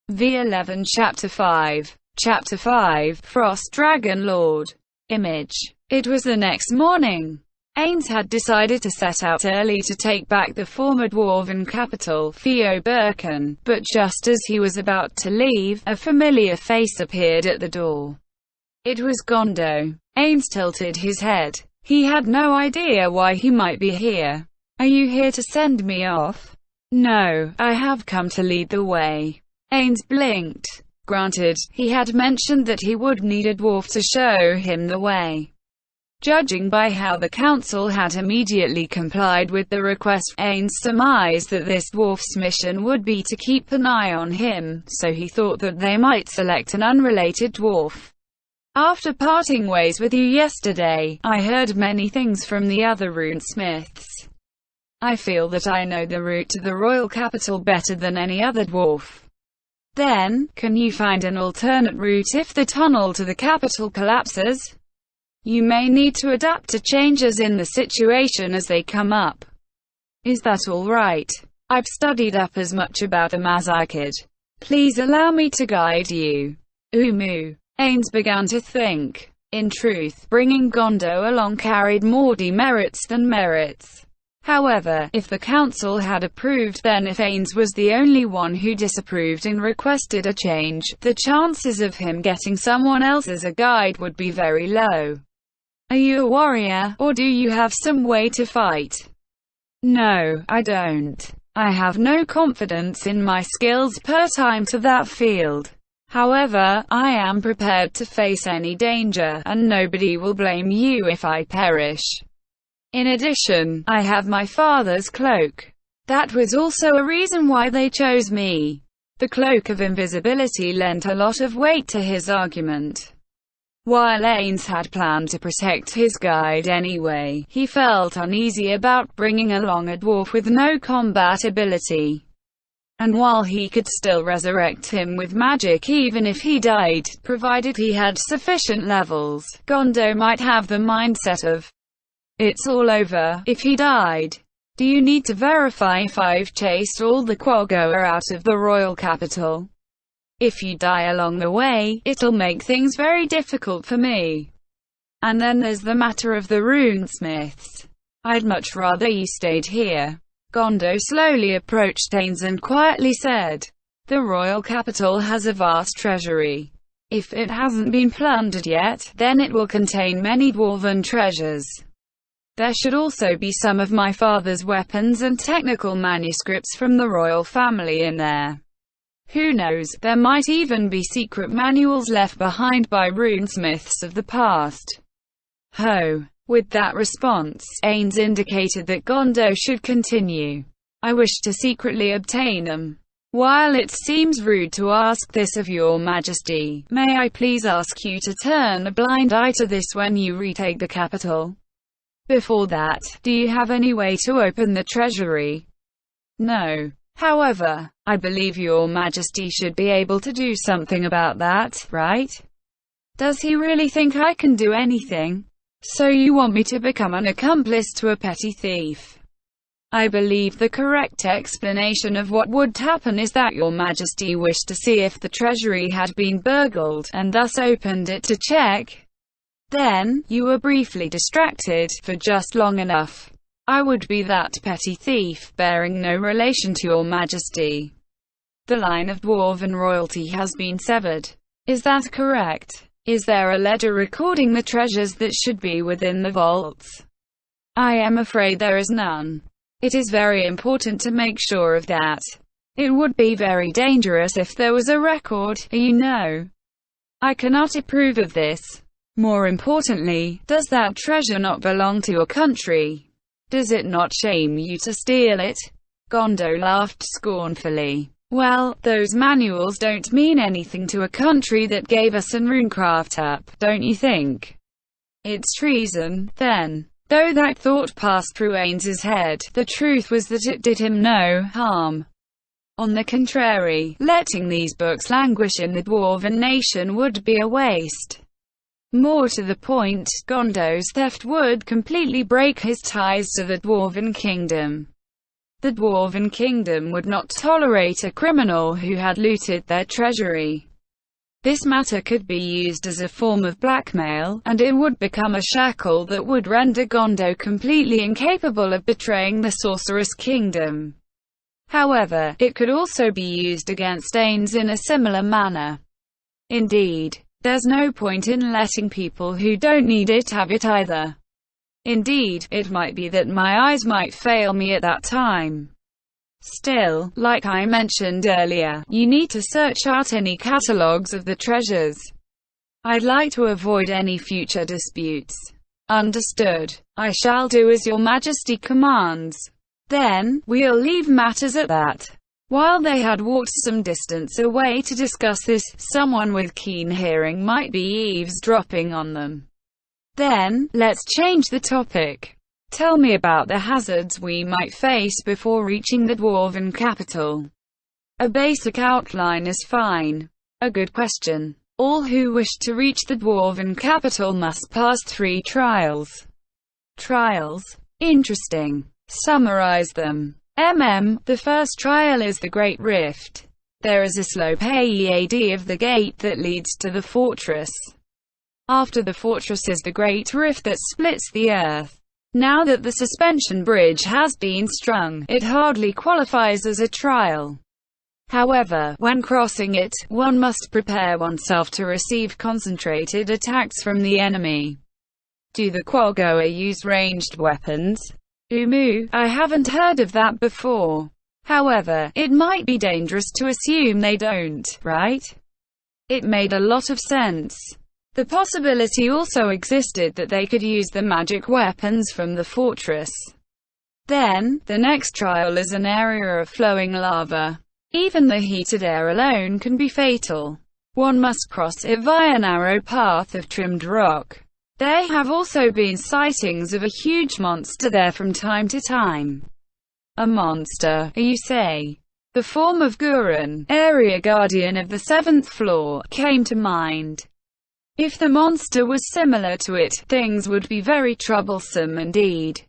V11 Chapter 5. Chapter 5, Frost Dragon Lord. Image. It was the next morning. Ainz had decided to set out early to take back the former dwarven capital, Theo-Birken, but just as he was about to leave, a familiar face appeared at the door. It was Gondo. Ainz tilted his head. He had no idea why he might be here. "Are you here to send me off?" "No, I have come to lead the way." Ainz blinked. Granted, he had mentioned that he would need a dwarf to show him the way. Judging by how the council had immediately complied with the request, Ainz surmised that this dwarf's mission would be to keep an eye on him, so he thought that they might select an unrelated dwarf. "After parting ways with you yesterday, I heard many things from the other runesmiths. I feel that I know the route to the royal capital better than any other dwarf. Then, can you find an alternate route if the tunnel to the capital collapses? You may need to adapt to changes in the situation as they come up. Is that all right? I've studied up as much about them as I could. Please allow me to guide you." Umu. Ainz began to think. In truth, bringing Gondo along carried more demerits than merits. However, if the council had approved, then if Ainz was the only one who disapproved and requested a change, the chances of him getting someone else as a guide would be very low. "Are you a warrior, or do you have some way to fight?" "No, I don't. I have no confidence in my skills pertaining to that field. However, I am prepared to face any danger, and nobody will blame you if I perish. In addition, I have my father's cloak. That was also a reason why they chose me." The cloak of invisibility lent a lot of weight to his argument. While Ainz had planned to protect his guide anyway, he felt uneasy about bringing along a dwarf with no combat ability. And while he could still resurrect him with magic even if he died, provided he had sufficient levels, Gondo might have the mindset of, "It's all over if he died. Do you need to verify if I've chased all the Quagga out of the royal capital? If you die along the way, it'll make things very difficult for me. And then there's the matter of the runesmiths. I'd much rather you stayed here." Gondo slowly approached Ainz and quietly said, "The royal capital has a vast treasury. If it hasn't been plundered yet, then it will contain many dwarven treasures. There should also be some of my father's weapons and technical manuscripts from the royal family in there. Who knows, there might even be secret manuals left behind by runesmiths of the past." Ho! With that response, Ainz indicated that Gondo should continue. "I wish to secretly obtain them. While it seems rude to ask this of your majesty, may I please ask you to turn a blind eye to this when you retake the capital? Before that, do you have any way to open the treasury?" "No. However, I believe your majesty should be able to do something about that, right?" "Does he really think I can do anything? So you want me to become an accomplice to a petty thief?" "I believe the correct explanation of what would happen is that your majesty wished to see if the treasury had been burgled, and thus opened it to check. Then, you were briefly distracted, for just long enough. I would be that petty thief, bearing no relation to your majesty. The line of dwarven royalty has been severed. Is that correct? Is there a ledger recording the treasures that should be within the vaults?" "I am afraid there is none. It is very important to make sure of that. It would be very dangerous if there was a record, you know. I cannot approve of this. More importantly, does that treasure not belong to your country? Does it not shame you to steal it?" Gondo laughed scornfully. "Well, those manuals don't mean anything to a country that gave us an runecraft up, don't you think? It's treason, then." Though that thought passed through Ainz's head, the truth was that it did him no harm. On the contrary, letting these books languish in the dwarven nation would be a waste. More to the point, Gondo's theft would completely break his ties to the dwarven kingdom. The Dwarven Kingdom would not tolerate a criminal who had looted their treasury. This matter could be used as a form of blackmail, and it would become a shackle that would render Gondo completely incapable of betraying the Sorceress Kingdom. However, it could also be used against Ainz in a similar manner. Indeed, there's no point in letting people who don't need it have it either. Indeed, it might be that my eyes might fail me at that time. Still, like I mentioned earlier, you need to search out any catalogues of the treasures. I'd like to avoid any future disputes. Understood. I shall do as your Majesty commands. Then, we'll leave matters at that. While they had walked some distance away to discuss this, someone with keen hearing might be eavesdropping on them. Then, let's change the topic. Tell me about the hazards we might face before reaching the Dwarven capital. A basic outline is fine. A good question. All who wish to reach the Dwarven capital must pass 3 trials. Trials? Interesting. Summarize them. The first trial is the Great Rift. There is a slope AEAD of the gate that leads to the fortress. After the fortress is the Great Rift that splits the earth. Now that the suspension bridge has been strung, it hardly qualifies as a trial. However, when crossing it, one must prepare oneself to receive concentrated attacks from the enemy. Do the Quaggoa use ranged weapons? I haven't heard of that before. However, it might be dangerous to assume they don't, right? It made a lot of sense. The possibility also existed that they could use the magic weapons from the fortress. Then, the next trial is an area of flowing lava. Even the heated air alone can be fatal. One must cross it via a narrow path of trimmed rock. There have also been sightings of a huge monster there from time to time. A monster, you say? The form of Gurren, area guardian of the 7th floor, came to mind. If the monster was similar to it, things would be very troublesome indeed.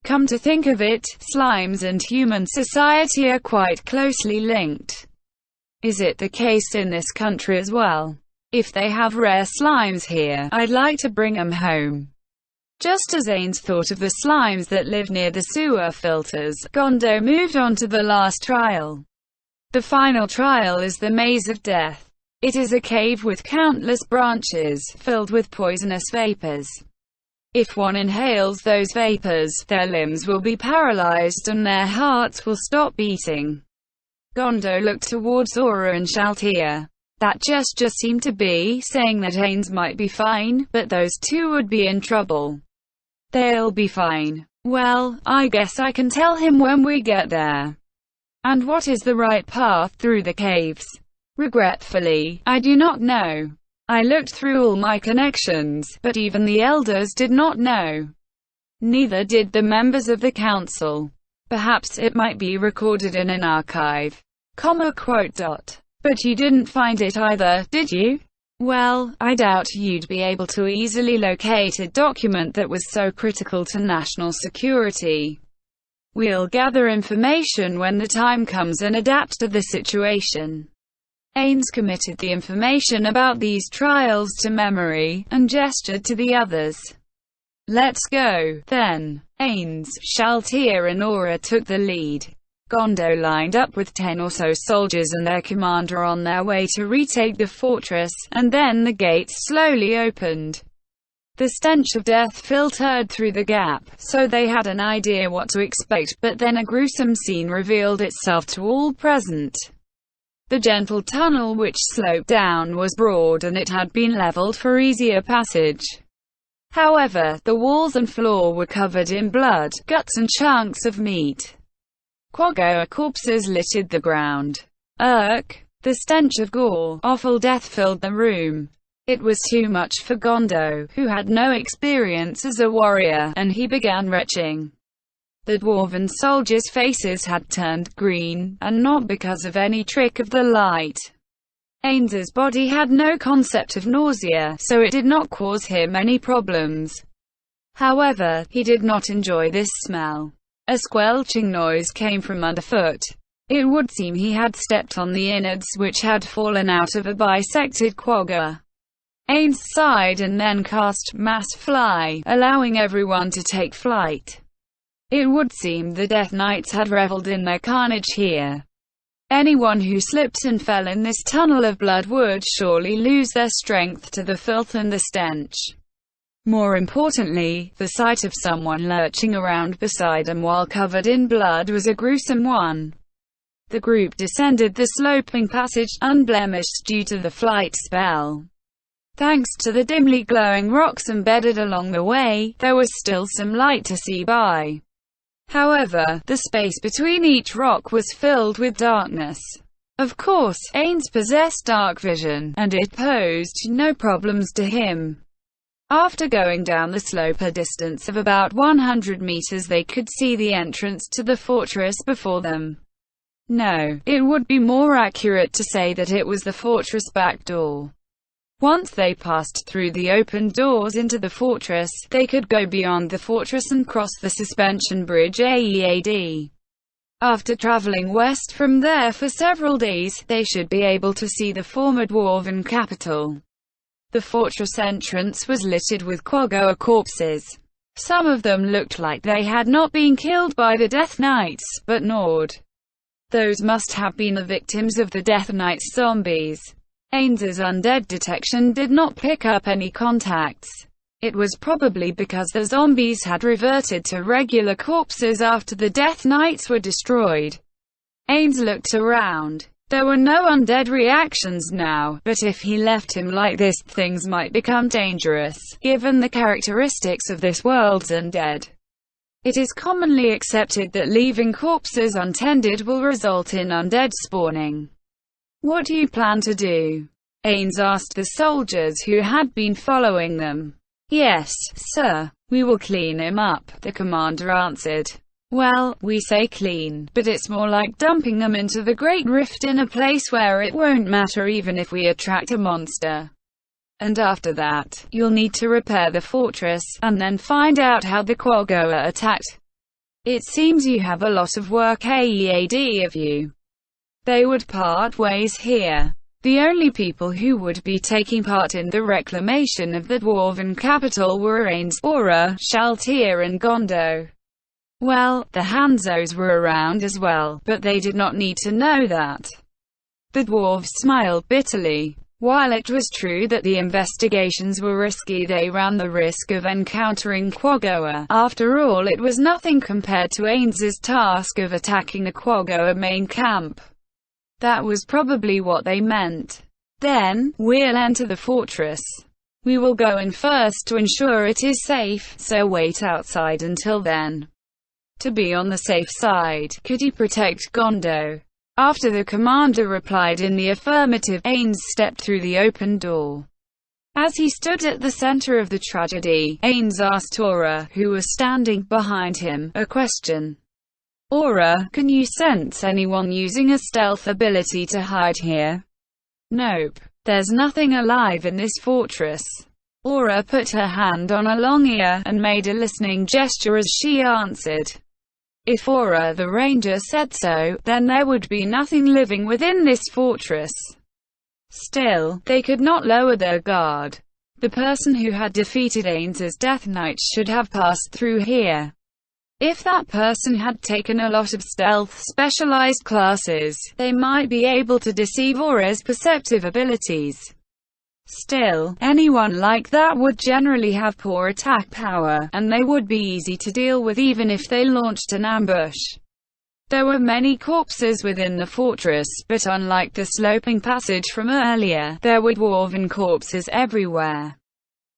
Come to think of it, slimes and human society are quite closely linked. Is it the case in this country as well? If they have rare slimes here, I'd like to bring them home. Just as Ainz thought of the slimes that live near the sewer filters, Gondo moved on to the last trial. The final trial is the Maze of Death. It is a cave with countless branches, filled with poisonous vapors. If one inhales those vapors, their limbs will be paralyzed and their hearts will stop beating. Gondo looked towards Aura and Shaltir. That gesture seemed to be saying that Ainz might be fine, but those two would be in trouble. They'll be fine. Well, I guess I can tell him when we get there. And what is the right path through the caves? Regretfully, I do not know. I looked through all my connections, but even the elders did not know. Neither did the members of the council. Perhaps it might be recorded in an archive. But you didn't find it either, did you? Well, I doubt you'd be able to easily locate a document that was so critical to national security. We'll gather information when the time comes and adapt to the situation. Ainz committed the information about these trials to memory, and gestured to the others. Let's go, then. Ainz, Shaltir and Aura took the lead. Gondo lined up with 10 or so soldiers and their commander on their way to retake the fortress, and then the gates slowly opened. The stench of death filtered through the gap, so they had an idea what to expect, but then a gruesome scene revealed itself to all present. The gentle tunnel which sloped down was broad and it had been leveled for easier passage. However, the walls and floor were covered in blood, guts and chunks of meat. Quaggoa corpses littered the ground. The stench of gore, awful death filled the room. It was too much for Gondo, who had no experience as a warrior, and he began retching. The dwarven soldiers' faces had turned green, and not because of any trick of the light. Ainz's body had no concept of nausea, so it did not cause him any problems. However, he did not enjoy this smell. A squelching noise came from underfoot. It would seem he had stepped on the innards which had fallen out of a bisected quagga. Ains sighed and then cast Mass Fly, allowing everyone to take flight. It would seem the Death Knights had reveled in their carnage here. Anyone who slipped and fell in this tunnel of blood would surely lose their strength to the filth and the stench. More importantly, the sight of someone lurching around beside them while covered in blood was a gruesome one. The group descended the sloping passage, unblemished due to the flight spell. Thanks to the dimly glowing rocks embedded along the way, there was still some light to see by. However, the space between each rock was filled with darkness. Of course, Ains possessed dark vision, and it posed no problems to him. After going down the slope a distance of about 100 meters, they could see the entrance to the fortress before them. No, it would be more accurate to say that it was the fortress back door. Once they passed through the open doors into the fortress, they could go beyond the fortress and cross the suspension bridge AEAD. After traveling west from there for several days, they should be able to see the former dwarven capital. The fortress entrance was littered with quagga corpses. Some of them looked like they had not been killed by the Death Knights, but gnawed. Those must have been the victims of the Death Knights zombies. Ains's undead detection did not pick up any contacts. It was probably because the zombies had reverted to regular corpses after the Death Knights were destroyed. Ains looked around. There were no undead reactions now, but if he left him like this, things might become dangerous, given the characteristics of this world's undead. It is commonly accepted that leaving corpses untended will result in undead spawning. What do you plan to do? Ains asked the soldiers who had been following them. Yes, sir. We will clean him up, the commander answered. Well, we say clean, but it's more like dumping them into the Great Rift in a place where it won't matter even if we attract a monster. And after that, you'll need to repair the fortress, and then find out how the quagga attacked. It seems you have a lot of work ahead of you. They would part ways here. The only people who would be taking part in the reclamation of the dwarven capital were Ains, Aura, Shaltir and Gondo. Well, the Hanzos were around as well, but they did not need to know that. The dwarves smiled bitterly. While it was true that the investigations were risky, they ran the risk of encountering quagga. After all, it was nothing compared to Ains's task of attacking the quagga main camp. That was probably what they meant. Then, we'll enter the fortress. We will go in first to ensure it is safe, so wait outside until then. To be on the safe side, could you protect Gondo? After the commander replied in the affirmative, Ains stepped through the open door. As he stood at the center of the tragedy, Ains asked Aura, who was standing behind him, a question. Aura, can you sense anyone using a stealth ability to hide here? Nope. There's nothing alive in this fortress. Aura put her hand on a long ear, and made a listening gesture as she answered. If Aura the ranger said so, then there would be nothing living within this fortress. Still, they could not lower their guard. The person who had defeated Ains's Death Knights should have passed through here. If that person had taken a lot of stealth specialized classes, they might be able to deceive Aura's perceptive abilities. Still, anyone like that would generally have poor attack power, and they would be easy to deal with even if they launched an ambush. There were many corpses within the fortress, but unlike the sloping passage from earlier, there were dwarven corpses everywhere.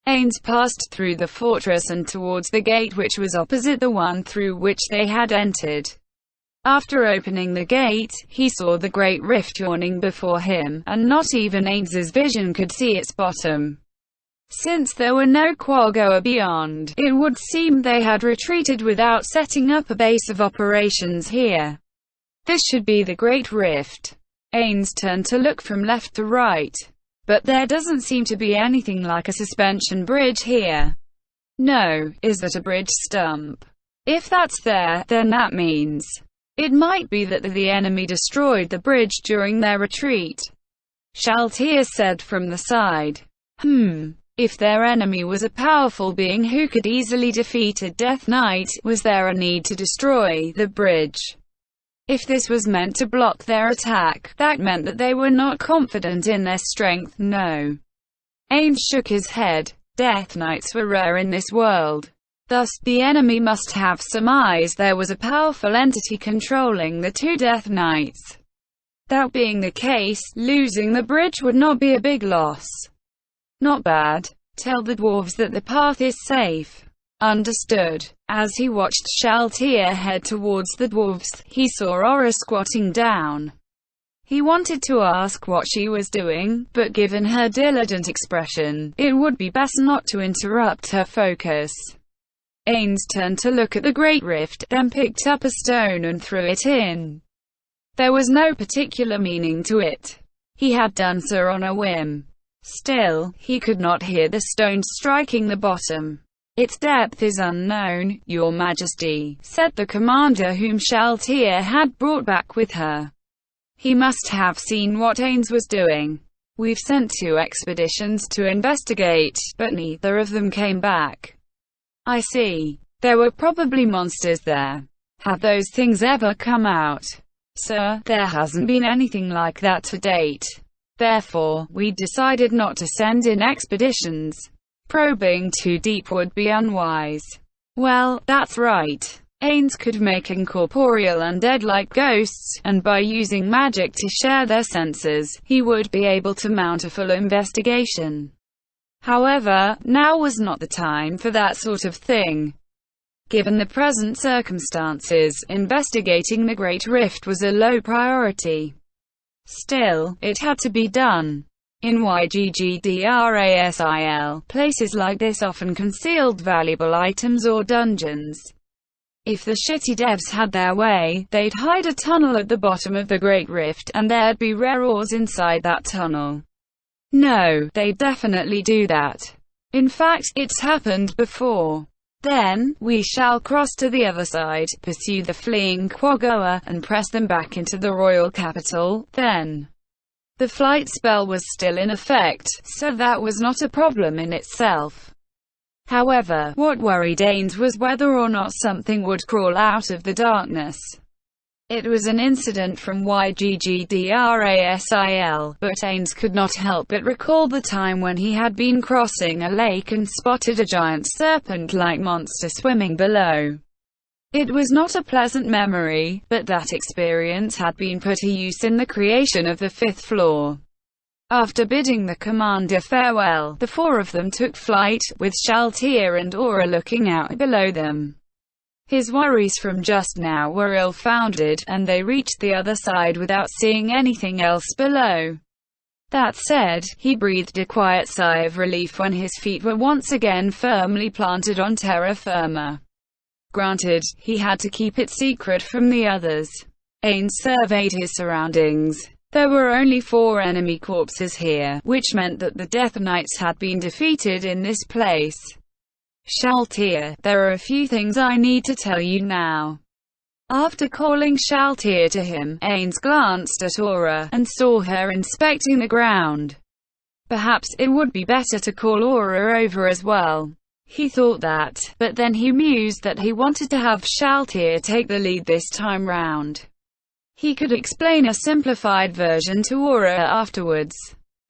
Ains passed through the fortress and towards the gate which was opposite the one through which they had entered. After opening the gate, he saw the Great Rift yawning before him, and not even Ains's vision could see its bottom. Since there were no quagga beyond, it would seem they had retreated without setting up a base of operations here. This should be the Great Rift. Ains turned to look from left to right. But there doesn't seem to be anything like a suspension bridge here. No, is that a bridge stump? If that's there, then that means it might be that the enemy destroyed the bridge during their retreat. Shaltir said from the side. If their enemy was a powerful being who could easily defeat a Death Knight, was there a need to destroy the bridge? If this was meant to block their attack, that meant that they were not confident in their strength. No. Ainz shook his head. Death Knights were rare in this world. Thus, the enemy must have surmised there was a powerful entity controlling the two Death Knights. That being the case, losing the bridge would not be a big loss. Not bad. Tell the dwarves that the path is safe. Understood. As he watched Shaltir head towards the dwarves, he saw Aura squatting down. He wanted to ask what she was doing, but given her diligent expression, it would be best not to interrupt her focus. Ainz turned to look at the Great Rift, then picked up a stone and threw it in. There was no particular meaning to it. He had done so on a whim. Still, he could not hear the stone striking the bottom. "Its depth is unknown, Your Majesty," said the commander whom Shaltir had brought back with her. He must have seen what Ainz was doing. "We've sent 2 expeditions to investigate, but neither of them came back." "I see. There were probably monsters there. Have those things ever come out?" "Sir, there hasn't been anything like that to date. Therefore, we decided not to send in expeditions. Probing too deep would be unwise." "Well, that's right. Ainz could make incorporeal undead like ghosts, and by using magic to share their senses, he would be able to mount a full investigation. However, now was not the time for that sort of thing. Given the present circumstances, investigating the Great Rift was a low priority. Still, it had to be done. In YGGDRASIL, places like this often concealed valuable items or dungeons. If the shitty devs had their way, they'd hide a tunnel at the bottom of the Great Rift, and there'd be rare ores inside that tunnel. No, they'd definitely do that. In fact, it's happened before. Then, we shall cross to the other side, pursue the fleeing Quaggoa, and press them back into the royal capital. Then, the flight spell was still in effect, so that was not a problem in itself. However, what worried Ainz was whether or not something would crawl out of the darkness. It was an incident from YGGDRASIL, but Ainz could not help but recall the time when he had been crossing a lake and spotted a giant serpent-like monster swimming below. It was not a pleasant memory, but that experience had been put to use in the creation of the 5th floor. After bidding the commander farewell, the 4 of them took flight, with Shaltir and Aura looking out below them. His worries from just now were ill-founded, and they reached the other side without seeing anything else below. That said, he breathed a quiet sigh of relief when his feet were once again firmly planted on terra firma. Granted, he had to keep it secret from the others. Ainz surveyed his surroundings. There were only 4 enemy corpses here, which meant that the Death Knights had been defeated in this place. "Shaltir, there are a few things I need to tell you now." After calling Shaltir to him, Ainz glanced at Aura, and saw her inspecting the ground. Perhaps it would be better to call Aura over as well. He thought that, but then he mused that he wanted to have Shaltir take the lead this time round. He could explain a simplified version to Aura afterwards.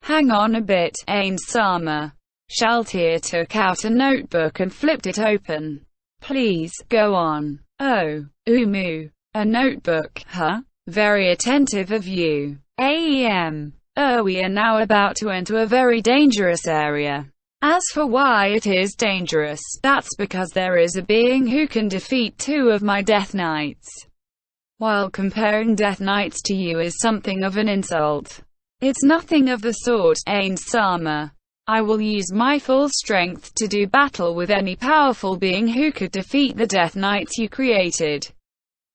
"Hang on a bit, Ainz-sama." Shaltir took out a notebook and flipped it open. "Please, go on." "Oh, Umu. A notebook, huh? Very attentive of you. AEM. We are now about to enter a very dangerous area. As for why it is dangerous, that's because there is a being who can defeat 2 of my Death Knights. While comparing Death Knights to you is something of an insult. It's nothing of the sort, Ainz-sama. I will use my full strength to do battle with any powerful being who could defeat the Death Knights you created."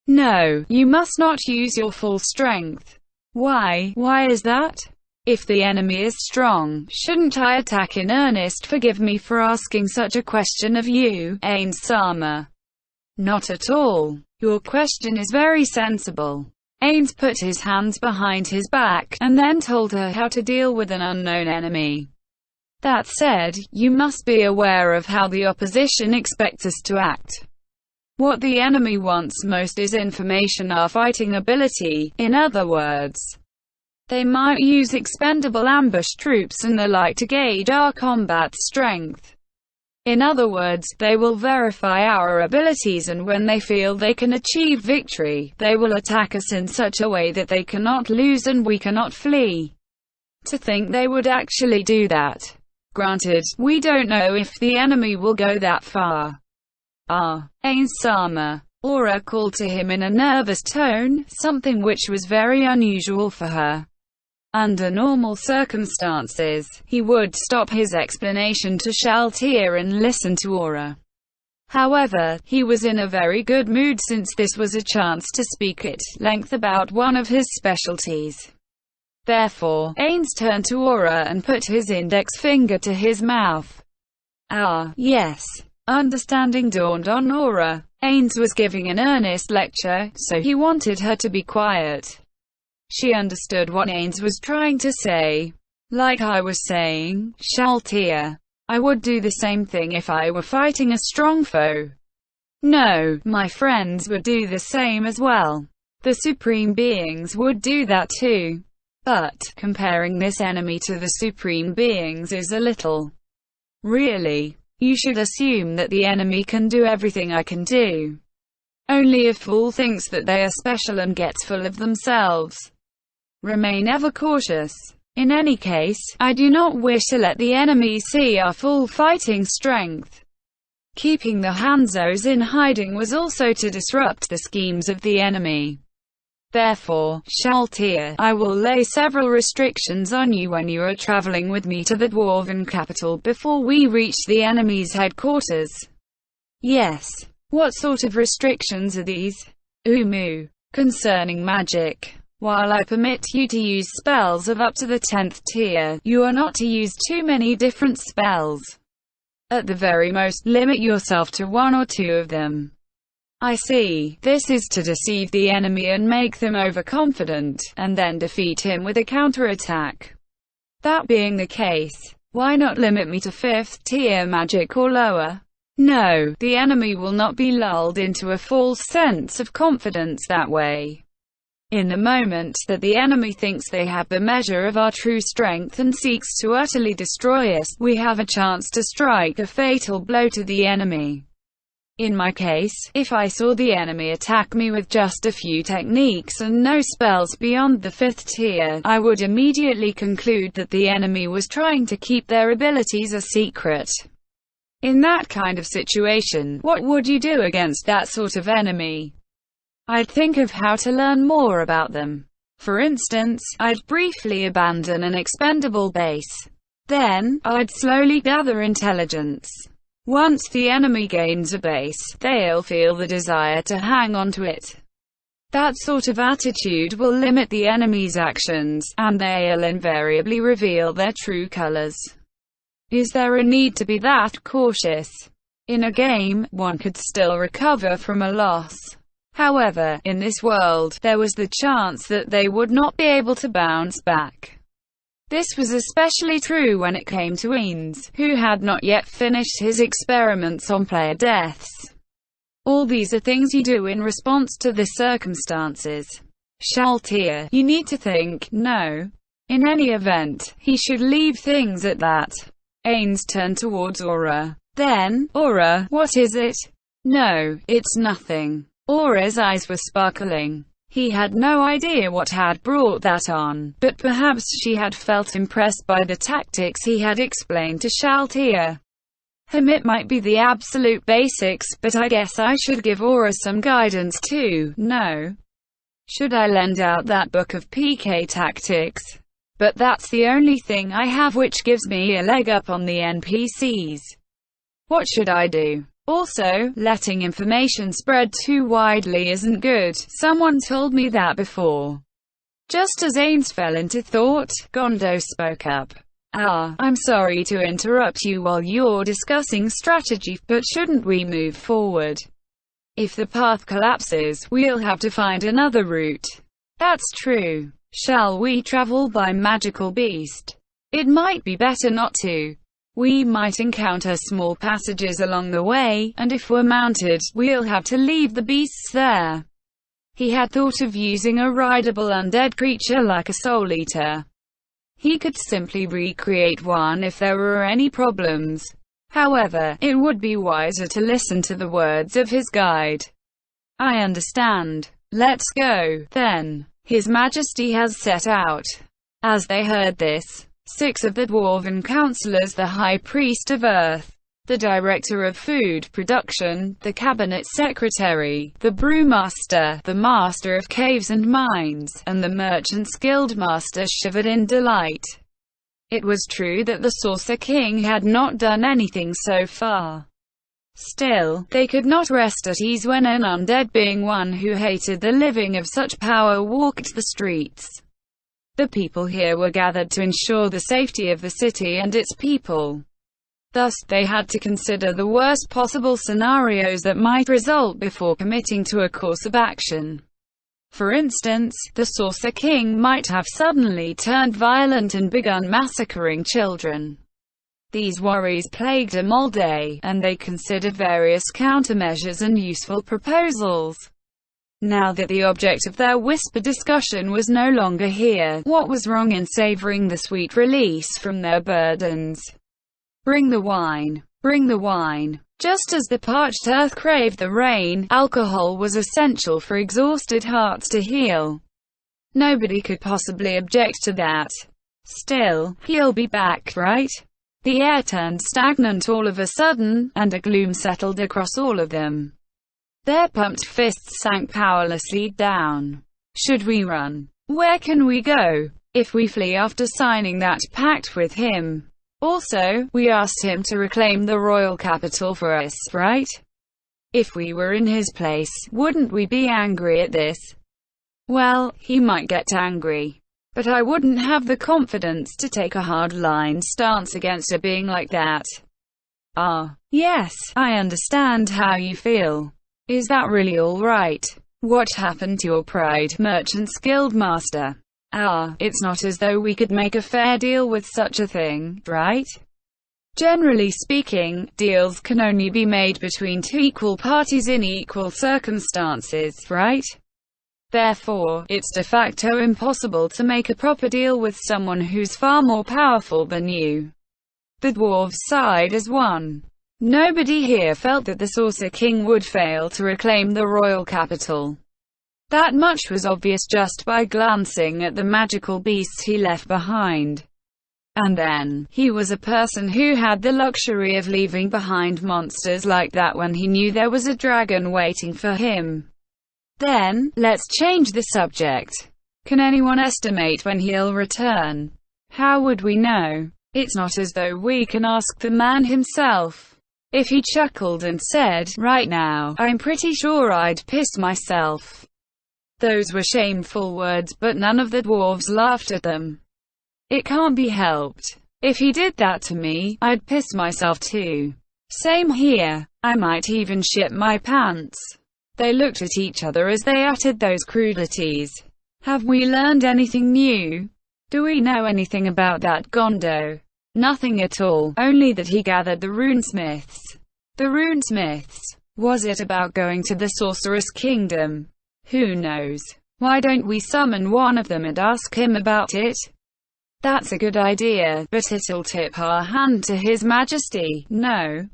"No, you must not use your full strength." Why is that? If the enemy is strong, shouldn't I attack in earnest? Forgive me for asking such a question of you, Ainz-sama. Not at all. Your question is very sensible. Ains put his hands behind his back, and then told her how to deal with an unknown enemy. That said, you must be aware of how the opposition expects us to act. What the enemy wants most is information, our fighting ability. In other words, they might use expendable ambush troops and the like to gauge our combat strength. In other words, they will verify our abilities, and when they feel they can achieve victory, they will attack us in such a way that they cannot lose and we cannot flee. To think they would actually do that. Granted, we don't know if the enemy will go that far. Ains-sama. Aura called to him in a nervous tone, something which was very unusual for her. Under normal circumstances, he would stop his explanation to Shaltia and listen to Aura. However, he was in a very good mood since this was a chance to speak at length about one of his specialties. Therefore, Ains turned to Aura and put his index finger to his mouth. Yes. Understanding dawned on Aura. Ains was giving an earnest lecture, so he wanted her to be quiet. She understood what Ains was trying to say. Like I was saying, Shaltia, I would do the same thing if I were fighting a strong foe. No, my friends would do the same as well. The Supreme Beings would do that too. But, comparing this enemy to the Supreme Beings is a little. Really, you should assume that the enemy can do everything I can do. Only a fool thinks that they are special and gets full of themselves. Remain ever cautious. In any case, I do not wish to let the enemy see our full fighting strength. Keeping the Hanzos in hiding was also to disrupt the schemes of the enemy. Therefore, Shaltia, I will lay several restrictions on you when you are traveling with me to the Dwarven capital before we reach the enemy's headquarters. Yes. What sort of restrictions are these? Concerning magic. While I permit you to use spells of up to the 10th tier, you are not to use too many different spells. At the very most, limit yourself to 1 or 2 of them. I see. This is to deceive the enemy and make them overconfident, and then defeat him with a counterattack. That being the case, why not limit me to 5th tier magic or lower? No, the enemy will not be lulled into a false sense of confidence that way. In the moment that the enemy thinks they have the measure of our true strength and seeks to utterly destroy us, we have a chance to strike a fatal blow to the enemy. In my case, if I saw the enemy attack me with just a few techniques and no spells beyond the 5th tier, I would immediately conclude that the enemy was trying to keep their abilities a secret. In that kind of situation, what would you do against that sort of enemy? I'd think of how to learn more about them. For instance, I'd briefly abandon an expendable base. Then, I'd slowly gather intelligence. Once the enemy gains a base, they'll feel the desire to hang on to it. That sort of attitude will limit the enemy's actions, and they'll invariably reveal their true colors. Is there a need to be that cautious? In a game, one could still recover from a loss. However, in this world, there was the chance that they would not be able to bounce back. This was especially true when it came to Ains, who had not yet finished his experiments on player deaths. All these are things you do in response to the circumstances. Shaltia, you need to think, no. In any event, he should leave things at that. Ains turned towards Aura. Then, Aura, what is it? No, it's nothing. Aura's eyes were sparkling. He had no idea what had brought that on, but perhaps she had felt impressed by the tactics he had explained to Shaltia. It might be the absolute basics, but I guess I should give Aura some guidance too, no? Should I lend out that book of PK tactics? But that's the only thing I have which gives me a leg up on the NPCs. What should I do? Also, letting information spread too widely isn't good. Someone told me that before. Just as Ains fell into thought, Gondo spoke up. I'm sorry to interrupt you while you're discussing strategy, but shouldn't we move forward? If the path collapses, we'll have to find another route. That's true. Shall we travel by magical beast? It might be better not to. We might encounter small passages along the way, and if we're mounted, we'll have to leave the beasts there. He had thought of using a rideable undead creature like a Soul Eater. He could simply recreate one if there were any problems. However, it would be wiser to listen to the words of his guide. I understand. Let's go, then. His Majesty has set out. As they heard this, 6 of the Dwarven councillors, the High Priest of Earth, the Director of Food Production, the Cabinet Secretary, the Brewmaster, the Master of Caves and Mines, and the Merchants Guild Master shivered in delight. It was true that the Saucer King had not done anything so far. Still, they could not rest at ease when an undead being, one who hated the living of such power, walked the streets. The people here were gathered to ensure the safety of the city and its people. Thus, they had to consider the worst possible scenarios that might result before committing to a course of action. For instance, the Saucer King might have suddenly turned violent and begun massacring children. These worries plagued them all day, and they considered various countermeasures and useful proposals. Now that the object of their whispered discussion was no longer here, what was wrong in savoring the sweet release from their burdens? Bring the wine. Bring the wine. Just as the parched earth craved the rain, alcohol was essential for exhausted hearts to heal. Nobody could possibly object to that. Still, he'll be back, right? The air turned stagnant all of a sudden, and a gloom settled across all of them. Their pumped fists sank powerlessly down. Should we run? Where can we go? If we flee after signing that pact with him? Also, we asked him to reclaim the royal capital for us, right? If we were in his place, wouldn't we be angry at this? Well, he might get angry. But I wouldn't have the confidence to take a hard-line stance against a being like that. Ah, yes, I understand how you feel. Is that really all right? What happened to your pride, Merchants Guild Master? Ah, it's not as though we could make a fair deal with such a thing, right? Generally speaking, deals can only be made between 2 equal parties in equal circumstances, right? Therefore, it's de facto impossible to make a proper deal with someone who's far more powerful than you. The dwarves sighed as one. Nobody here felt that the Saucer King would fail to reclaim the royal capital. That much was obvious just by glancing at the magical beasts he left behind. And then, he was a person who had the luxury of leaving behind monsters like that when he knew there was a dragon waiting for him. Then, let's change the subject. Can anyone estimate when he'll return? How would we know? It's not as though we can ask the man himself. If he chuckled and said, right now, I'm pretty sure I'd piss myself. Those were shameful words, but none of the dwarves laughed at them. It can't be helped. If he did that to me, I'd piss myself too. Same here. I might even shit my pants. They looked at each other as they uttered those crudities. Have we learned anything new? Do we know anything about that Gondo? Nothing at all, only that he gathered the runesmiths. The runesmiths? Was it about going to the Sorceress Kingdom? Who knows? Why don't we summon one of them and ask him about it? That's a good idea, but it'll tip our hand to His Majesty, no?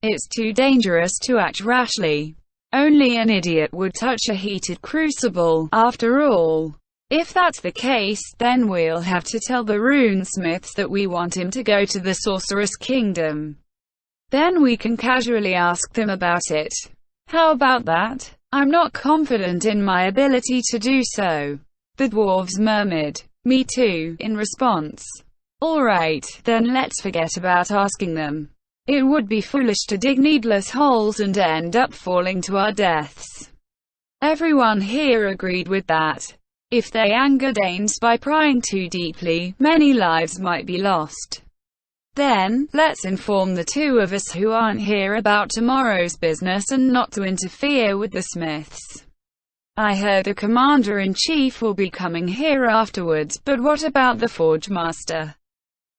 It's too dangerous to act rashly. Only an idiot would touch a heated crucible, after all. If that's the case, then we'll have to tell the runesmiths that we want him to go to the Sorceress Kingdom. Then we can casually ask them about it. How about that? I'm not confident in my ability to do so. The dwarves murmured, "Me too," in response. Alright, then let's forget about asking them. It would be foolish to dig needless holes and end up falling to our deaths. Everyone here agreed with that. If they angered Ains by prying too deeply, many lives might be lost. Then, let's inform the two of us who aren't here about tomorrow's business and not to interfere with the Smiths. I heard the Commander-in-Chief will be coming here afterwards, but what about the Forge Master?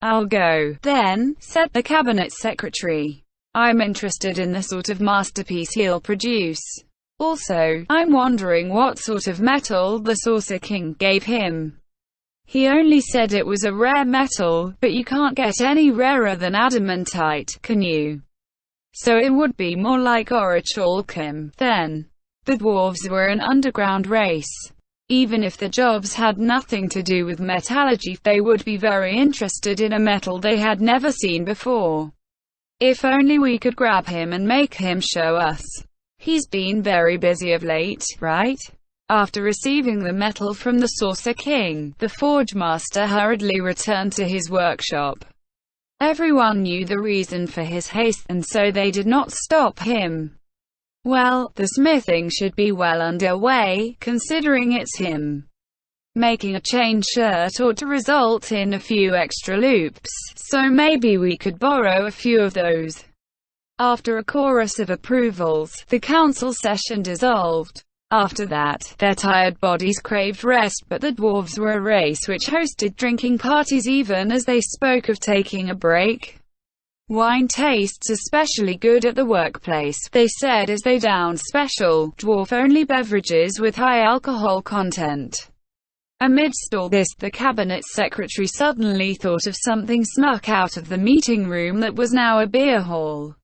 I'll go, then, said the Cabinet Secretary. I'm interested in the sort of masterpiece he'll produce. Also, I'm wondering what sort of metal the Saucer King gave him. He only said it was a rare metal, but you can't get any rarer than adamantite, can you? So it would be more like orichalcum, then. The dwarves were an underground race. Even if the jobs had nothing to do with metallurgy, they would be very interested in a metal they had never seen before. If only we could grab him and make him show us. He's been very busy of late, right? After receiving the metal from the Saucer King, the Forge Master hurriedly returned to his workshop. Everyone knew the reason for his haste, and so they did not stop him. Well, the smithing should be well underway, considering it's him. Making a chain shirt ought to result in a few extra loops, so maybe we could borrow a few of those. After a chorus of approvals, the council session dissolved. After that, their tired bodies craved rest, but the dwarves were a race which hosted drinking parties even as they spoke of taking a break. Wine tastes especially good at the workplace, they said as they downed special, dwarf-only beverages with high alcohol content. Amidst all this, the Cabinet Secretary suddenly thought of something snuck out of the meeting room that was now a beer hall.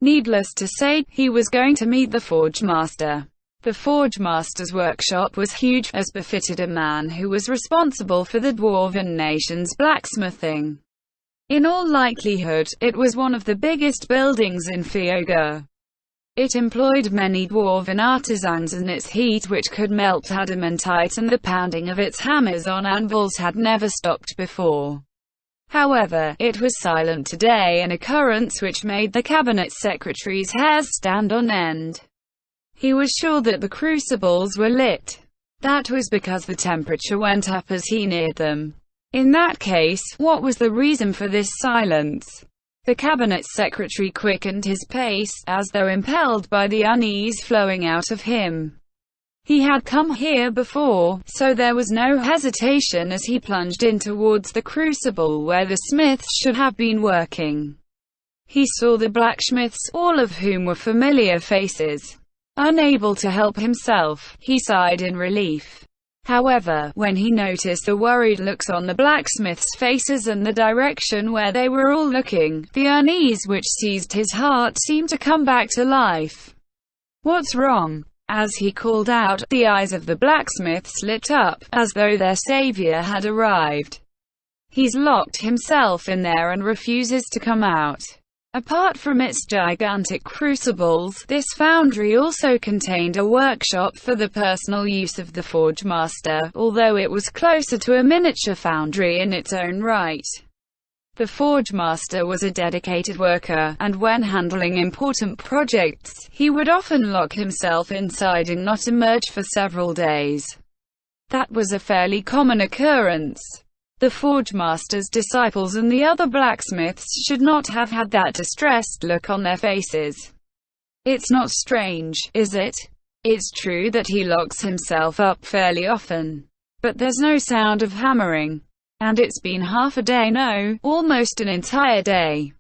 Needless to say, he was going to meet the Forge Master. The Forge Master's workshop was huge, as befitted a man who was responsible for the Dwarven nation's blacksmithing. In all likelihood, it was one of the biggest buildings in Fioga. It employed many dwarven artisans, and its heat, which could melt adamantite, and the pounding of its hammers on anvils had never stopped before. However, it was silent today, an occurrence which made the Cabinet Secretary's hairs stand on end. He was sure that the crucibles were lit. That was because the temperature went up as he neared them. In that case, what was the reason for this silence? The Cabinet Secretary quickened his pace, as though impelled by the unease flowing out of him. He had come here before, so there was no hesitation as he plunged in towards the crucible where the smiths should have been working. He saw the blacksmiths, all of whom were familiar faces. Unable to help himself, he sighed in relief. However, when he noticed the worried looks on the blacksmiths' faces and the direction where they were all looking, the unease which seized his heart seemed to come back to life. "What's wrong?" As he called out, the eyes of the blacksmiths lit up, as though their savior had arrived. "He's locked himself in there and refuses to come out." Apart from its gigantic crucibles, this foundry also contained a workshop for the personal use of the Forge Master, although it was closer to a miniature foundry in its own right. The Forge Master was a dedicated worker, and when handling important projects, he would often lock himself inside and not emerge for several days. That was a fairly common occurrence. The Forge Master's disciples and the other blacksmiths should not have had that distressed look on their faces. It's not strange, is it? It's true that he locks himself up fairly often. But there's no sound of hammering. And it's been half a day, no, almost an entire day.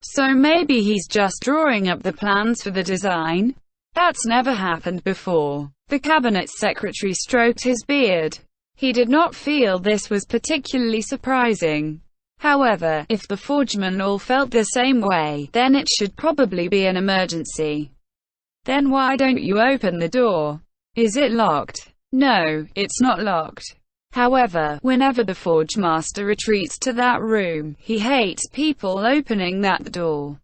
So maybe he's just drawing up the plans for the design? That's never happened before. The Cabinet Secretary stroked his beard. He did not feel this was particularly surprising. However, if the forgemen all felt the same way, then it should probably be an emergency. Then why don't you open the door? Is it locked? No, it's not locked. However, whenever the Forge Master retreats to that room, he hates people opening that door.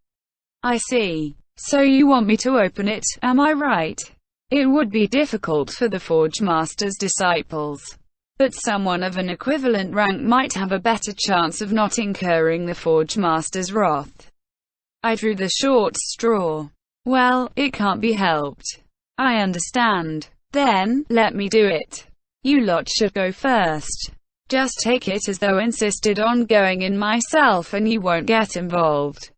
I see. So you want me to open it, am I right? It would be difficult for the Forge Master's disciples. But someone of an equivalent rank might have a better chance of not incurring the Forge Master's wrath. I drew the short straw. Well, it can't be helped. I understand. Then, let me do it. You lot should go first. Just take it as though insisted on going in myself and you won't get involved.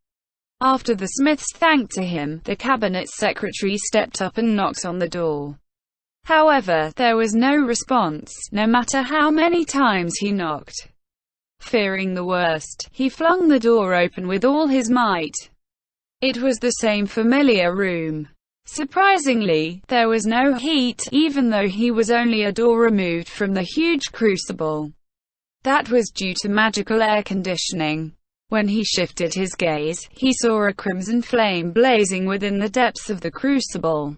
After the Smiths thanked him, the cabinet secretary stepped up and knocked on the door. However, there was no response, no matter how many times he knocked. Fearing the worst, he flung the door open with all his might. It was the same familiar room. Surprisingly, there was no heat, even though he was only a door removed from the huge crucible. That was due to magical air conditioning. When he shifted his gaze, he saw a crimson flame blazing within the depths of the crucible.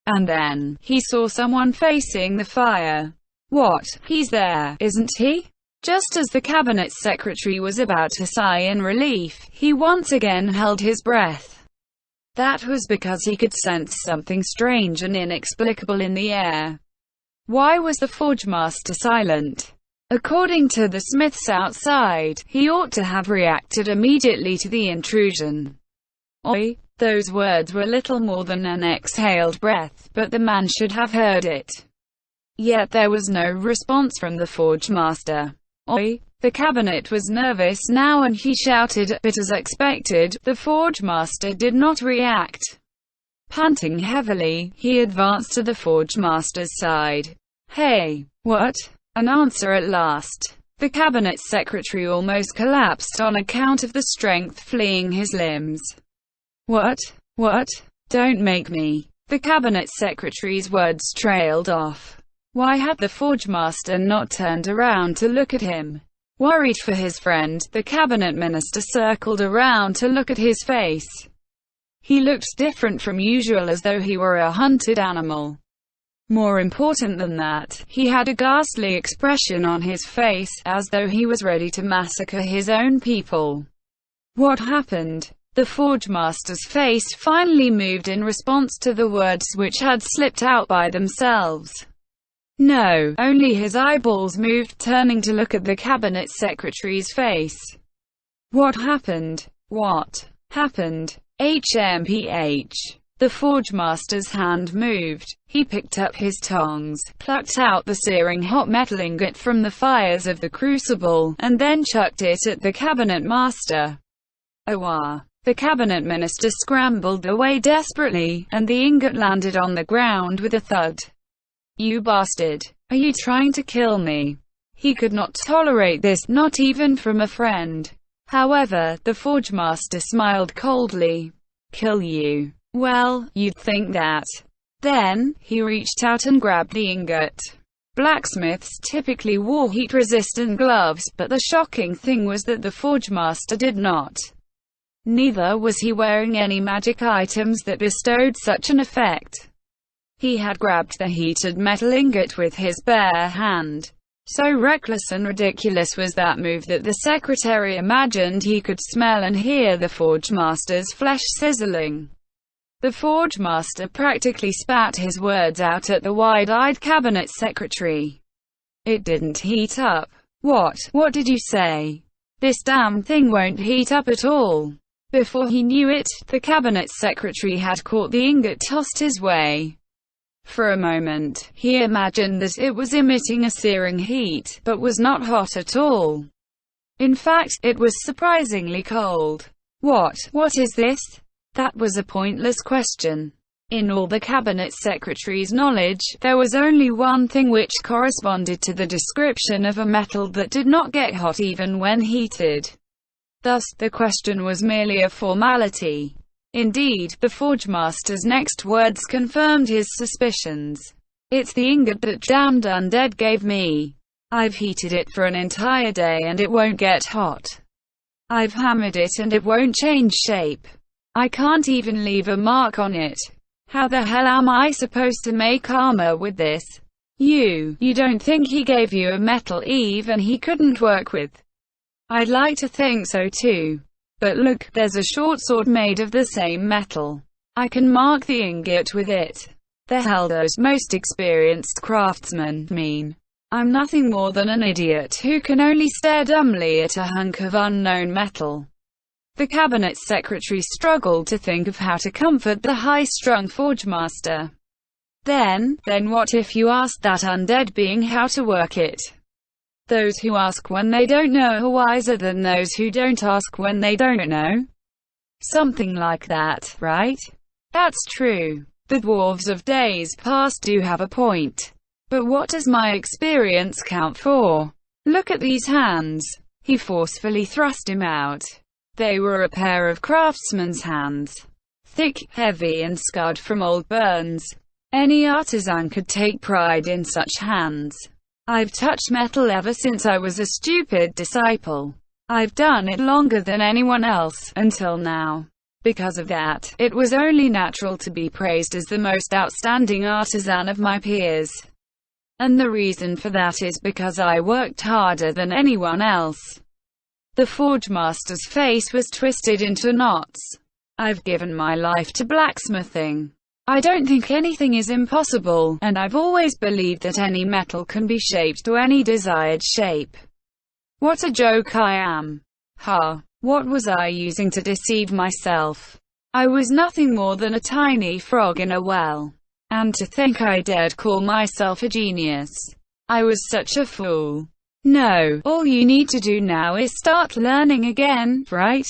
And then, he saw someone facing the fire. What? He's there, isn't he? Just as the cabinet secretary was about to sigh in relief, he once again held his breath. That was because he could sense something strange and inexplicable in the air. Why was the Forge Master silent? According to the Smiths outside, he ought to have reacted immediately to the intrusion. Oi! Those words were little more than an exhaled breath, but the man should have heard it. Yet there was no response from the Forge Master. Oi! The cabinet was nervous now and he shouted, but as expected, the Forge Master did not react. Panting heavily, he advanced to the Forge Master's side. Hey! What? An answer at last. The cabinet secretary almost collapsed on account of the strength fleeing his limbs. What? What? Don't make me. The cabinet secretary's words trailed off. Why had the Forge Master not turned around to look at him? Worried for his friend, the cabinet minister circled around to look at his face. He looked different from usual, as though he were a hunted animal. More important than that, he had a ghastly expression on his face, as though he was ready to massacre his own people. What happened? The Forge Master's face finally moved in response to the words which had slipped out by themselves. No, only his eyeballs moved, turning to look at the cabinet secretary's face. What happened? What happened? HMPH. The Forge Master's hand moved. He picked up his tongs, plucked out the searing hot metal ingot from the fires of the crucible, and then chucked it at the cabinet master. Owa! The cabinet minister scrambled away desperately, and the ingot landed on the ground with a thud. You bastard! Are you trying to kill me? He could not tolerate this, not even from a friend. However, the Forge Master smiled coldly. Kill you? Well, you'd think that. Then, he reached out and grabbed the ingot. Blacksmiths typically wore heat-resistant gloves, but the shocking thing was that the Forge Master did not. Neither was he wearing any magic items that bestowed such an effect. He had grabbed the heated metal ingot with his bare hand. So reckless and ridiculous was that move that the secretary imagined he could smell and hear the Forge Master's flesh sizzling. The Forge Master practically spat his words out at the wide-eyed cabinet secretary. It didn't heat up. What did you say? This damn thing won't heat up at all. Before he knew it, the cabinet secretary had caught the ingot tossed his way. For a moment, he imagined that it was emitting a searing heat, but was not hot at all. In fact, it was surprisingly cold. What is this? That was a pointless question. In all the cabinet secretary's knowledge, there was only one thing which corresponded to the description of a metal that did not get hot even when heated. Thus, the question was merely a formality. Indeed, the Forge Master's next words confirmed his suspicions. It's the ingot that damned undead gave me. I've heated it for an entire day and it won't get hot. I've hammered it and it won't change shape. I can't even leave a mark on it. How the hell am I supposed to make armor with this? You don't think he gave you a metal even he couldn't work with? I'd like to think so too. But look, there's a short sword made of the same metal. I can mark the ingot with it. The hell does most experienced craftsmen mean? I'm nothing more than an idiot who can only stare dumbly at a hunk of unknown metal. The cabinet secretary struggled to think of how to comfort the high-strung Forge Master. Then what if you asked that undead being how to work it? Those who ask when they don't know are wiser than those who don't ask when they don't know. Something like that, right? That's true. The dwarves of days past do have a point. But what does my experience count for? Look at these hands. He forcefully thrust him out. They were a pair of craftsman's hands. Thick, heavy and scarred from old burns. Any artisan could take pride in such hands. I've touched metal ever since I was a stupid disciple. I've done it longer than anyone else, until now. Because of that, it was only natural to be praised as the most outstanding artisan of my peers. And the reason for that is because I worked harder than anyone else. The Forge Master's face was twisted into knots. I've given my life to blacksmithing. I don't think anything is impossible, and I've always believed that any metal can be shaped to any desired shape. What a joke I am. Ha! What was I using to deceive myself? I was nothing more than a tiny frog in a well. And to think I dared call myself a genius. I was such a fool. No, all you need to do now is start learning again, right?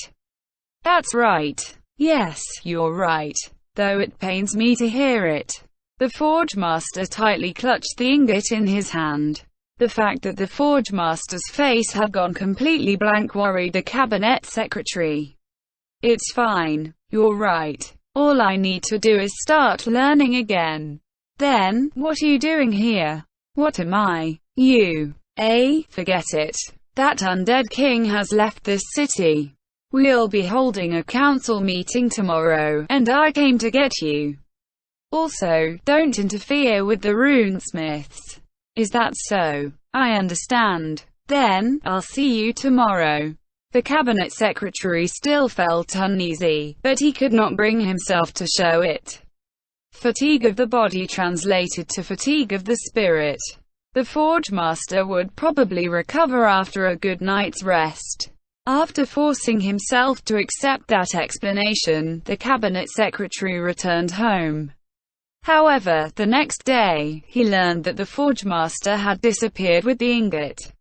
That's right. Yes, you're right. Though it pains me to hear it. The Forge Master tightly clutched the ingot in his hand. The fact that the Forge Master's face had gone completely blank worried the cabinet secretary. It's fine. You're right. All I need to do is start learning again. Then, what are you doing here? What am I? You. Forget it. That undead king has left this city. We'll be holding a council meeting tomorrow, and I came to get you. Also, don't interfere with the runesmiths. Is that so? I understand. Then, I'll see you tomorrow. The cabinet secretary still felt uneasy, but he could not bring himself to show it. Fatigue of the body translated to fatigue of the spirit. The Forge Master would probably recover after a good night's rest. After forcing himself to accept that explanation, the cabinet secretary returned home. However, the next day, he learned that the Forge Master had disappeared with the ingot.